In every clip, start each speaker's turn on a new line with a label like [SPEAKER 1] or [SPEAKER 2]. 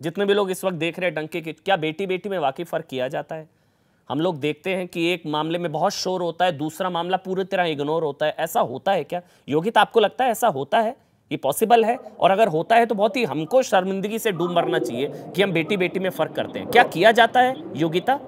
[SPEAKER 1] जितने भी लोग इस वक्त देख रहे हैं डंके की, क्या बेटी बेटी में वाकई फर्क किया जाता है? हम लोग देखते हैं कि एक मामले में बहुत शोर होता है, दूसरा मामला पूरी तरह इग्नोर होता है। ऐसा होता है क्या योगिता? आपको लगता है ऐसा होता है? ये पॉसिबल है? और अगर होता है तो बहुत ही हमको शर्मिंदगी से डूब मरना चाहिए कि हम बेटी बेटी में फर्क करते हैं। क्या किया जाता है योगिता?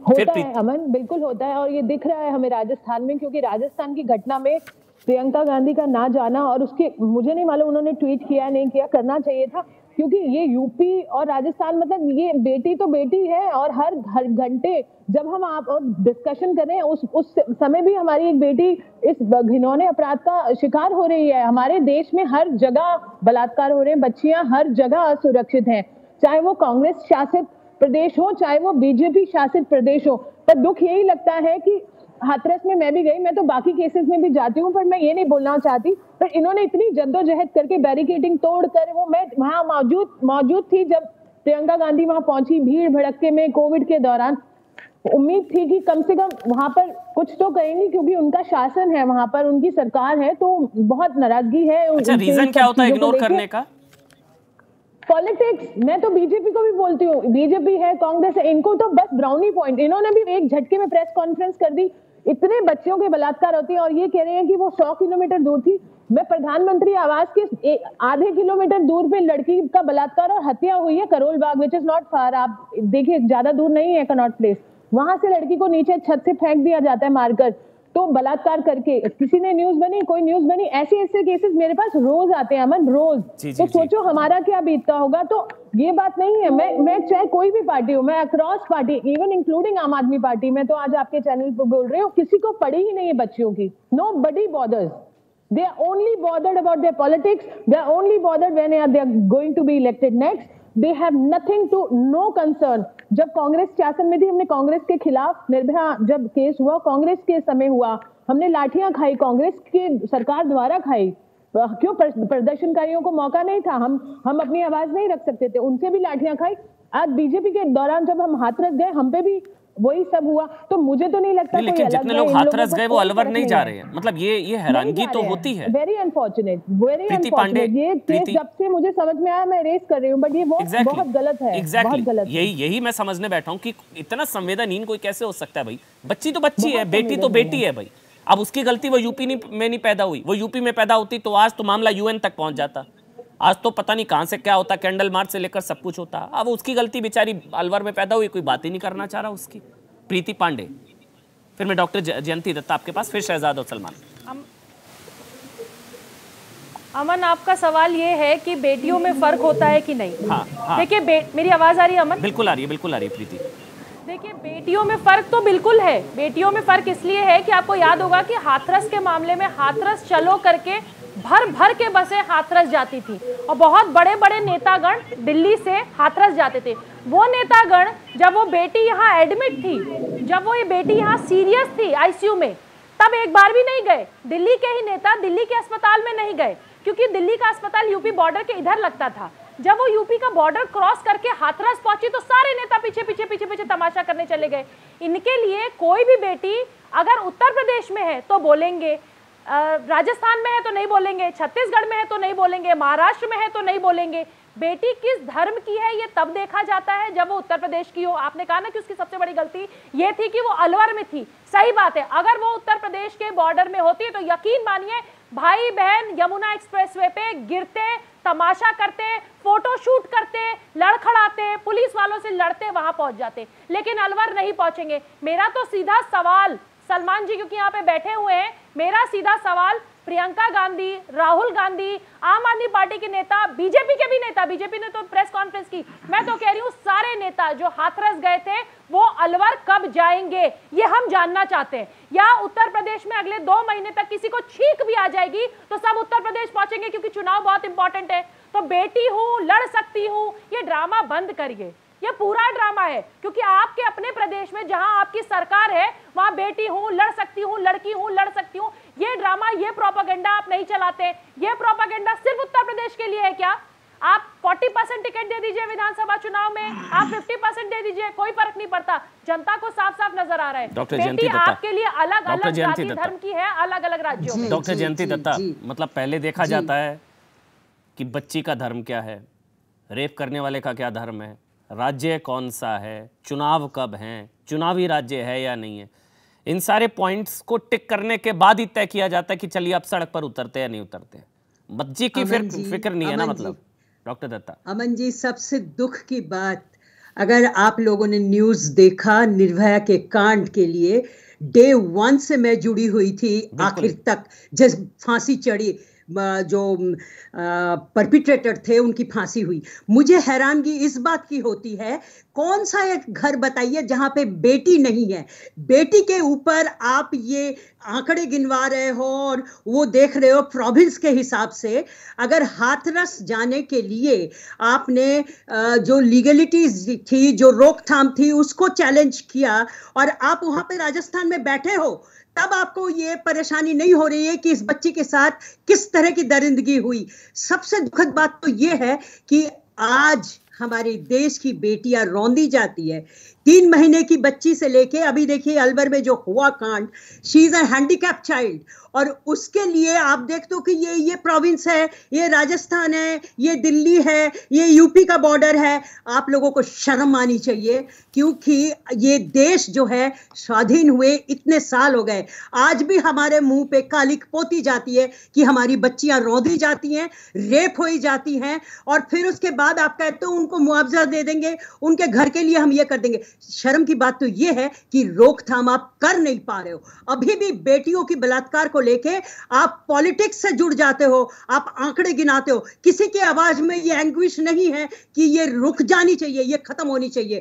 [SPEAKER 2] होता है अमन, बिल्कुल होता है। और ये दिख रहा है हमें राजस्थान में, क्योंकि राजस्थान की घटना में प्रियंका गांधी का ना जाना, और उसके मुझे नहीं मालूम उन्होंने ट्वीट किया नहीं किया, करना चाहिए था, क्योंकि ये यूपी और राजस्थान, मतलब ये बेटी तो बेटी है। और हर घंटे जब हम आप और डिस्कशन करें उस समय भी हमारी एक बेटी इस घिनौने अपराध का शिकार हो रही है। हमारे देश में हर जगह बलात्कार हो रहे हैं, बच्चियां हर जगह असुरक्षित हैं, चाहे वो कांग्रेस शासित प्रदेश हो चाहे वो बीजेपी शासित प्रदेश हो। पर दुख यही लगता है कि हाथरस में मैं भी गई, मैं तो बाकी केसेस में भी जाती हूँ, पर मैं ये नहीं बोलना चाहती, पर इन्होंने इतनी जद्दोजहद करके बैरिकेडिंग तोड़कर, वो मैं वहां मौजूद थी जब प्रियंका गांधी वहां पहुंची भीड़ भड़के में कोविड के दौरान। उम्मीद थी कि कम से कम वहां पर कुछ तो करेंगी, क्योंकि उनका शासन है वहां पर, उनकी सरकार है, तो बहुत नाराजगी है।
[SPEAKER 1] अच्छा, रीजन क्या होता है इग्नोर करने का?
[SPEAKER 2] पॉलिटिक्स। मैं तो बीजेपी को भी बोलती हूँ, बीजेपी है कांग्रेस है, इनको तो बस ब्राउनी पॉइंट। इन्होंने भी एक झटके में प्रेस कॉन्फ्रेंस कर दी, इतने बच्चों के बलात्कार होते हैं और ये कह रहे हैं कि वो 100 किलोमीटर दूर थी। मैं प्रधानमंत्री आवास के आधे किलोमीटर दूर पे लड़की का बलात्कार और हत्या हुई है, Karol Bagh, which is not far. आप देखिए ज्यादा दूर नहीं है कनॉट प्लेस, वहां से लड़की को नीचे छत से फेंक दिया जाता है मारकर, तो बलात्कार करके। किसी ने न्यूज बनी, कोई न्यूज बनी, ऐसे ऐसे केसेस मेरे पास रोज आते हैं अमन, रोज। तो सोचो हमारा क्या बीतता होगा। तो ये बात नहीं है, मैं चाहे कोई भी पार्टी हो, मैं अक्रॉस पार्टी, इवन इंक्लूडिंग आम आदमी पार्टी, मैं तो आज आपके चैनल पर बोल रही हूँ, किसी को पड़ी ही नहीं है बच्चियों की। Nobody bothers. They are only bothered about their politics. They are only bothered when they are going to be elected next. They have nothing to, no concern. जब कांग्रेस शासन में थी, हमने कांग्रेस के खिलाफ निर्भया जब केस हुआ, कांग्रेस के समय हुआ, हमने लाठियां खाई, कांग्रेस की सरकार द्वारा खाई। क्यों? प्रदर्शनकारियों को मौका नहीं था, हम अपनी आवाज नहीं रख सकते थे, उनसे भी लाठियां खाई। आज बीजेपी के दौरान जब हम हाथरस गए, हम पे भी वही सब हुआ। तो मुझे तो नहीं लगता,
[SPEAKER 1] लेकिन जितने लोग हाथरस गए वो अलवर नहीं जा रहे हैं, मतलब ये हैरानगी तो होती है।
[SPEAKER 2] Very unfortunate, very unfortunate. ये केस जब से मुझे समझ में आया मैं रेस कर रही हूँ, बट ये बहुत गलत है, बहुत गलत।
[SPEAKER 1] यही मैं समझने बैठा हूँ कि इतना संवेदनहीन कोई कैसे हो सकता है भाई। बच्ची तो बच्ची है, बेटी तो बेटी है भाई। अब उसकी गलती, वो यूपी में नहीं पैदा हुई, वो यूपी में पैदा होती तो आज तो मामला यूएन तक पहुंच जाता, आज तो पता नहीं कहां से क्या होता, कैंडल मार्च से लेकर सब कुछ होता। अब उसकी गलती, बेचारी अलवर में पैदा हुई, कोई बात ही नहीं करना चाह रहा उसकी। प्रीति पांडे, फिर मैं डॉक्टर जयंती दत्ता आपके पास, फिर शहजाद और सलमान।
[SPEAKER 3] अमन, आपका सवाल ये है कि बेटियों में फर्क होता है कि नहीं?
[SPEAKER 1] हाँ।
[SPEAKER 3] देखिए, मेरी आवाज आ रही है अमन?
[SPEAKER 1] बिल्कुल आ रही है, बिल्कुल आ रही है प्रीति।
[SPEAKER 3] देखिए, बेटियों में फर्क तो बिल्कुल है। बेटियों में फर्क इसलिए है कि आपको याद होगा कि हाथरस के मामले में हाथरस चलो करके भर के बसें हाथरस जाती थी और बहुत बड़े बड़े नेतागण दिल्ली से हाथरस जाते थे। वो नेतागण, जब वो बेटी यहाँ एडमिट थी, जब वो ये बेटी यहाँ सीरियस थी आईसीयू में, तब एक बार भी नहीं गए। दिल्ली के ही नेता दिल्ली के अस्पताल में नहीं गए, क्योंकि दिल्ली का अस्पताल यूपी बॉर्डर के इधर लगता था। जब वो यूपी का बॉर्डर क्रॉस करके हाथरस पहुंची तो सारे नेता पीछे तमाशा करने चले गए। इनके लिए कोई भी बेटी अगर उत्तर प्रदेश में है तो बोलेंगे, राजस्थान में है तो नहीं बोलेंगे, छत्तीसगढ़ में है तो नहीं बोलेंगे, महाराष्ट्र में है तो नहीं बोलेंगे। बेटी किस धर्म की है ये तब देखा जाता है जब वो उत्तर प्रदेश की हो। आपने कहा ना कि उसकी सबसे बड़ी गलती ये थी कि वो अलवर में थी, सही बात है। अगर वो उत्तर प्रदेश के बॉर्डर में होती तो यकीन मानिए भाई बहन यमुना एक्सप्रेसवे पे गिरते, तमाशा करते, फोटो शूट करते, लड़खड़ाते, पुलिस वालों से लड़ते वहां पहुंच जाते, लेकिन अलवर नहीं पहुंचेंगे। मेरा तो सीधा सवाल सलमान जी, क्योंकि यहाँ पे बैठे हुए हैं, मेरा सीधा सवाल प्रियंका गांधी, राहुल गांधी, आम आदमी पार्टी के नेता, बीजेपी के भी नेता, बीजेपी ने तो प्रेस कॉन्फ्रेंस की, मैं तो कह रही हूँ सारे नेता जो हाथरस गए थे वो अलवर कब जाएंगे ये हम जानना चाहते हैं। या उत्तर प्रदेश में अगले 2 महीने तक किसी को छींक भी आ जाएगी तो सब उत्तर प्रदेश पहुंचेंगे, क्योंकि चुनाव बहुत इंपॉर्टेंट है। तो बेटी हूं, लड़ सकती हूं, ये ड्रामा बंद करिए, ये पूरा ड्रामा है। क्योंकि आपके अपने प्रदेश में जहां आपकी सरकार है वहां बेटी हूं, लड़ सकती हूं, लड़की हूं, लड़ सकती हूं, ये ड्रामा, ये प्रोपेगेंडा आप नहीं चलाते। ये प्रोपेगेंडा सिर्फ उत्तर प्रदेश के लिए है क्या? आप 40% टिकट दे दीजिए विधानसभा चुनाव में, आप 50% दे दीजिए, कोई फर्क नहीं पड़ता। जनता को साफ साफ नजर आ रहा है बेटी आपके लिए अलग अलग जाति धर्म की है, अलग अलग राज्यों में।
[SPEAKER 1] डॉक्टर जयंती दत्ता, मतलब पहले देखा जाता है कि बच्ची का धर्म क्या है, रेप करने वाले का क्या धर्म है, राज्य कौन सा है, चुनाव कब हैं, चुनावी राज्य है या नहीं है, इन सारे पॉइंट्स को टिक करने के बाद ही तय किया जाता है कि चलिए अब सड़क पर उतरते हैं या नहीं उतरते हैं। बच्चे की फिक्र नहीं है ना, मतलब डॉक्टर दत्ता।
[SPEAKER 4] अमन जी, सबसे दुख की बात, अगर आप लोगों ने न्यूज़ देखा निर्भया के कांड के लिए, डे 1 से मैं जुड़ी हुई थी आखिर तक, जब फांसी चढ़ी, जो परपिट्रेटर थे उनकी फांसी हुई। मुझे हैरानगी इस बात की होती है, कौन सा एक घर बताइए जहां पे बेटी नहीं है। बेटी के ऊपर आप ये आंकड़े गिनवा रहे हो और वो देख रहे हो प्रोविंस के हिसाब से। अगर हाथरस जाने के लिए आपने जो लीगलिटीज थी, जो रोकथाम थी, उसको चैलेंज किया और आप वहां पे राजस्थान में बैठे हो, तब आपको ये परेशानी नहीं हो रही है कि इस बच्ची के साथ किस तरह की दरिंदगी हुई। सबसे दुखद बात तो ये है कि आज हमारे देश की बेटियां रौंदी जाती है। 3 महीने की बच्ची से लेके अभी देखिए अलवर में जो हुआ कांड, she is a handicap child, और उसके लिए आप देखते हो कि ये प्रोविंस है, ये राजस्थान है, ये दिल्ली है, ये यूपी का बॉर्डर है। आप लोगों को शर्म आनी चाहिए, क्योंकि ये देश जो है स्वाधीन हुए इतने साल हो गए, आज भी हमारे मुंह पे कालिक पोती जाती है कि हमारी बच्चियां रौंदी जाती हैं, रेप हो जाती हैं, और फिर उसके बाद आप कहते हो उनको मुआवजा दे देंगे, उनके घर के लिए हम ये कर देंगे। शर्म की बात तो ये है कि रोकथाम आप कर नहीं पा रहे हो। अभी भी बेटियों की बलात्कार को लेके आप पॉलिटिक्स से जुड़ जाते हो, आप आंकड़े गिनाते हो। किसी की आवाज में ये एंग्विश नहीं है कि ये रुक जानी चाहिए, ये खत्म होनी चाहिए।